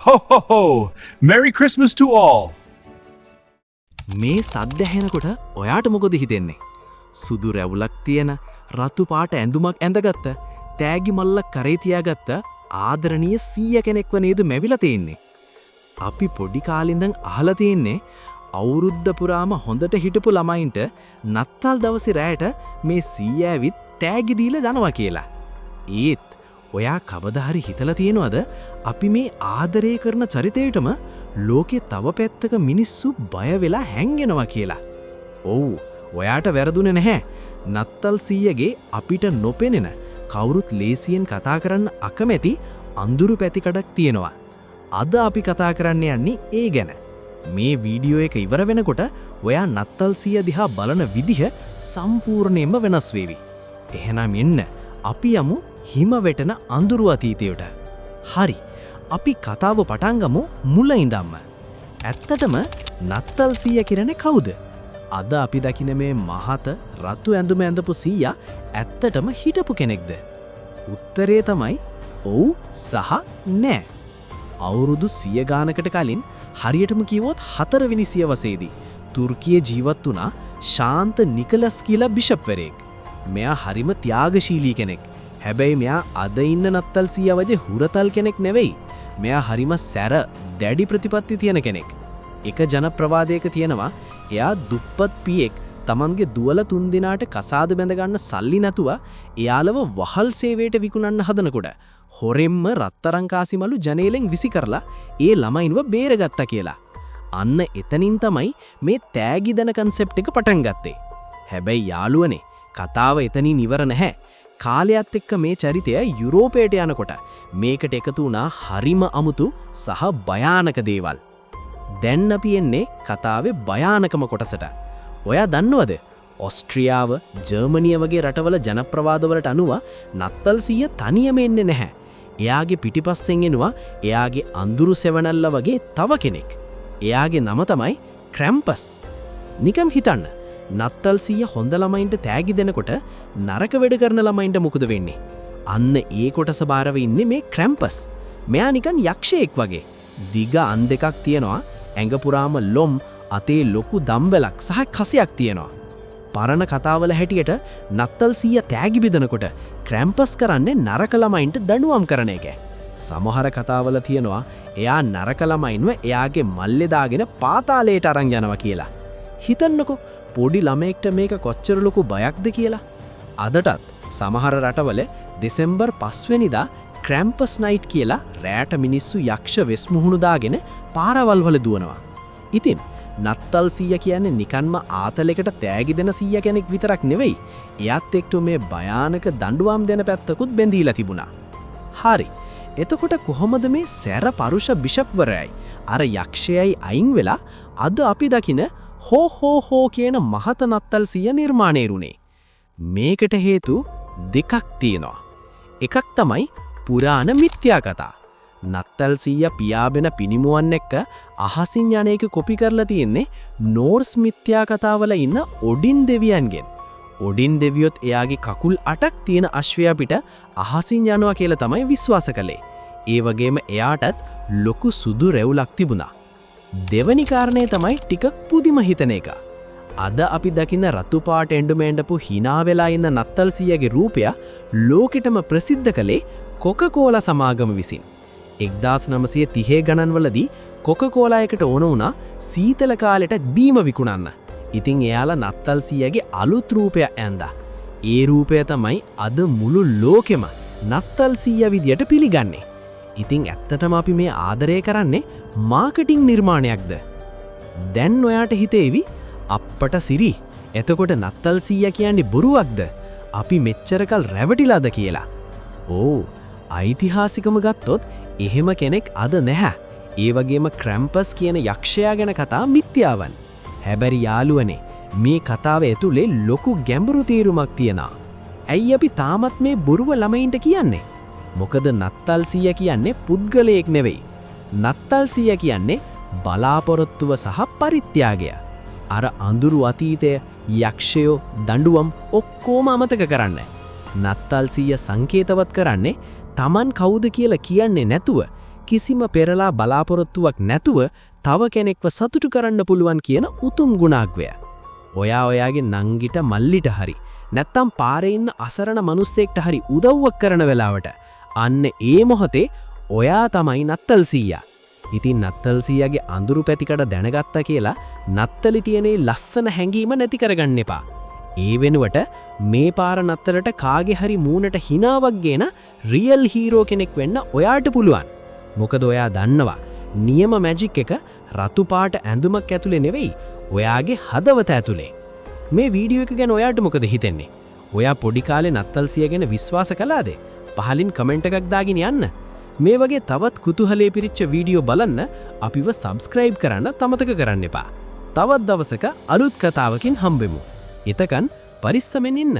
Ho ho ho! Merry Christmas to all! මේ සද්ද ඇහෙනකොට ඔයාට මොකද හිතෙන්නේ? සුදු රැවුලක් තියෙන රතු පාට ඇඳුමක් ඇඳගත්ත තෑගි මල්ලක් කරේ තියාගත්ත ආදරණීය සීය කෙනෙක්ව නේද මැවිලා තියෙන්නේ. අපි පොඩි කාලේ ඉඳන් අහලා තියෙන්නේ අවුරුද්ද පුරාම හොඳට හිටපු ළමයින්ට නත්තල් දවසේ රැයට මේ සීය ඇවිත් තෑගි දීලා යනවා කියලා. ඒත් ඔයා කවදා හරි හිතලා තියෙනවද අපි මේ ආදරය කරන චරිතයටම ලෝකේ තව පැත්තක මිනිස්සු බය වෙලා හැංගෙනවා කියලා? ඔව්, ඔයාට වැරදුනේ නැහැ. නත්තල් සීයගේ අපිට නොපෙනෙන කවුරුත් ලේසියෙන් කතා කරන්න අකමැති අඳුරු පැතිකඩක් තියෙනවා. අද අපි කතා කරන්න යන්නේ ඒ ගැන. මේ වීඩියෝ එක ඉවර වෙනකොට ඔයා නත්තල් සීය දිහා බලන විදිහ සම්පූර්ණයෙන්ම වෙනස් වෙවි. එහෙනම් එන්න අපි යමු හිම වැටෙන අඳුරු අතීතයට. හරි, අපි කතාව පටන් ගමු මුල ඉඳන්ම. ඇත්තටම නත්තල් සීය කියන්නේ කවුද? අද අපි දකින මේ මහත රතු ඇඳුම ඇඳපු සීයා ඇත්තටම හිටපු කෙනෙක්ද? උත්තරේ තමයි ඔව් සහ නෑ. අවුරුදු 100 ගානකට කලින් හරියටම කිව්වොත් 4 වෙනි සියවසේදී තුර්කියේ ජීවත් වුණා ශාන්ත නිකලස් කියලා බිෂප්වරයෙක්. මෙයා හරිම ත්‍යාගශීලී කෙනෙක්. හැබැයි මෙයා අද ඉන්න නත්තල් සීයා වගේ හුරතල් කෙනෙක් නෙවෙයි. මෙයා හරිම සැර දැඩි ප්‍රතිපත්ති තියෙන කෙනෙක්. එක ජනප්‍රවාදයක තියෙනවා එයා දුප්පත් පියෙක් තමන්ගේ දුවල 3 දිනාට කසාද බැඳ ගන්න සල්ලි නැතුව එයාලව වහල් සේවයට විකුණන්න හදනකොට හොරෙන්ම රත්තරන් කාසිමලු ජනේලෙන් විසි කරලා ඒ ළමයින්ව බේරගත්තා කියලා. අන්න එතනින් තමයි මේ තෑගි දන කන්සෙප්ට් එක පටන් ගත්තේ. හැබැයි යාළුවනේ කතාව එතනින් ඉවර නැහැ. කාලයත් එක්ක මේ චරිතය යුරෝපයට යනකොට මේකට එකතු වුණා හරිම අමුතු සහ භයානක දේවල්. දැන් අපි එන්නේ කතාවේ භයානකම කොටසට. ඔයා දන්නවද? ඕස්ට්‍රියාව, ජර්මනිය වගේ රටවල ජනප්‍රවාදවලට අනුව නත්තල් සීය තනියම එන්නේ නැහැ. එයාගේ පිටිපස්සෙන් එනවා එයාගේ අඳුරු සෙවණල්ල වගේ තව කෙනෙක්. එයාගේ නම තමයි ක්‍රැම්පස්. නිකම් හිතන්න. නත්තල් සීය හොඳ ළමයින්ට තෑගි දෙනකොට නරක වැඩ කරන ළමයින්ට මොකද වෙන්නේ? අන්න ඒ කොටස බාරව ඉන්නේ මේ ක්‍රැම්පස්. මෙයා නිකන් යක්ෂයෙක් වගේ. දිග අන් දෙකක් තියෙනවා. ඇඟ පුරාම ලොම්, අතේ ලොකු දම්බලක් සහ කසයක් තියෙනවා. පරණ කතාවල හැටියට නත්තල් සීය තෑගි බෙදනකොට ක්‍රැම්පස් කරන්නේ නරක ළමයින්ට දඬුවම් කරන එක. සමහර කතාවල තියෙනවා එයා නරක ළමයින්ව එයාගේ මල්ලේ දාගෙන පාතාලයට අරන් යනවා කියලා. හිතන්නකෝ පොඩි ළමයෙක්ට මේක කොච්චර ලොකු බයක්ද කියලා. අදටත් සමහර රටවල දෙසැම්බර් 5 වෙනිදා ක්‍රැම්පස් නයිට් කියලා රැට මිනිස්සු යක්ෂ වෙස් මුහුණු දාගෙන පාරවල් වල දුවනවා. ඉතින් නත්තල් සීය කියන්නේ නිකන්ම ආතලයකට තෑගි දෙන සීය කෙනෙක් විතරක් නෙවෙයි. එයාත් එක්ක මේ භයානක දඬුවම් දෙන පැත්තකුත් බැඳීලා තිබුණා. හරි. එතකොට කොහොමද මේ සැර පරුෂ බිෂප්වරයයි අර යක්ෂයයි අයින් වෙලා අද අපි දකින හෝ හෝ හෝ කියන මහත නත්තල් සීය නිර්මාණය වුණේ? මේකට හේතු දෙකක් තියෙනවා. එකක් තමයි පුරාණ මිත්‍යා කතා. නත්තල් සීය පියාඹෙන පිනිමුවන් එක්ක අහසින් යන එක කොපි කරලා තියෙන්නේ නෝර්ස් මිත්‍යා කතාවල ඉන්න ඔඩින් දෙවියන්ගෙන්. ඔඩින් දෙවියොත් එයාගේ කකුල් 8ක් තියෙන අශ්වයා පිට අහසින් යනවා කියලා තමයි විශ්වාස කළේ. ඒ වගේම එයාටත් ලොකු සුදු රැවුලක් තිබුණා. දෙවැනි කාරණේ තමයි ටිකක් පුදුම හිතන එක. අද අපි දකින රතු පාට එඬුමෙන්ඩපු hina වෙලා ඉන්න නත්තල් සීයගේ රූපය ලෝකෙටම ප්‍රසිද්ධ කළේ කොකකෝලා සමාගම විසින්. 1930 ගණන්වලදී කොකකෝලා එකට ඕන වුණා සීතල කාලෙට බීම විකුණන්න. ඉතින් එයාලා නත්තල් සීයගේ අලුත් රූපය ඇඳා. ඒ රූපය තමයි අද මුළු ලෝකෙම නත්තල් සීය විදියට පිළිගන්නේ. ඉතින් ඇත්තටම අපි මේ ආදරය කරන්නේ මාකටිං නිර්මාණයක්ද? දැන් ඔයාට හිතේවි අප්පට සිරි. එතකොට නත්තල් සීය කියන්නේ බොරුවක්ද? අපි මෙච්චරකල් රැවටිලාද කියලා. ඕ, ඓතිහාසිකම ගත්තොත් එහෙම කෙනෙක් අද නැහැ. ඒ වගේම ක්‍රැම්පස් කියන යක්ෂයා ගැන කතා මිත්‍යාවන්. හැබැයි යාළුවනේ මේ කතාව ඇතුලේ ලොකු ගැඹුරු තීරුමක් තියෙනවා. ඇයි අපි තාමත් මේ බොරුව ළමයින්ට කියන්නේ? මොකද නත්තල් සීය කියන්නේ පුද්ගලයෙක් නෙවෙයි. නත්තල් සීය කියන්නේ බලාපොරොත්තුව සහ පරිත්‍යාගය. අර අඳුරු අතීතය, යක්ෂයෝ, දඬුවම් ඔක්කොම අමතක කරන්න. නත්තල් සීය සංකේතවත් කරන්නේ Taman කවුද කියලා කියන්නේ නැතුව කිසිම පෙරලා බලාපොරොත්තුවක් නැතුව තව කෙනෙක්ව සතුටු කරන්න පුළුවන් කියන උතුම් ගුණාග්වය. ඔයා ඔයාගේ නංගිට මල්ලිට හරි නැත්තම් පාරේ ඉන්න අසරණ මිනිස්සෙක්ට හරි උදව්වක් කරන වෙලාවට අන්න ඒ මොහොතේ ඔයා තමයි නත්තල් සීයා. ඉතින් නත්තල් සීයාගේ අඳුරු පැතිකඩ දැනගත්තා කියලා නත්තලි තියෙනේ ලස්සන හැඟීම නැති කරගන්න එපා. ඒ වෙනුවට මේ පාර නත්තලට කාගේ හරි මූණට හිනාවක් ගේන රියල් හීරෝ කෙනෙක් වෙන්න ඔයාට පුළුවන්. මොකද ඔයා දන්නවා නියම මැජික් එක රතු පාට ඇඳුමක් ඇතුලේ නෙවෙයි ඔයාගේ හදවත ඇතුලේ. මේ වීඩියෝ එක ගැන ඔයාට මොකද හිතෙන්නේ? ඔයා පොඩි කාලේ නත්තල් සීයා ගැන විශ්වාස කළාද? පහලින් කමෙන්ට් එකක් දාගෙන යන්න. මේ වගේ තවත් කුතුහලයේ පිරිච්ච වීඩියෝ බලන්න අපිව සබ්ස්ක්‍රයිබ් කරන්න අමතක කරන්න එපා. තවත් දවසක අලුත් කතාවකින් හම්බෙමු. එතකන් පරිස්සමෙන් ඉන්න.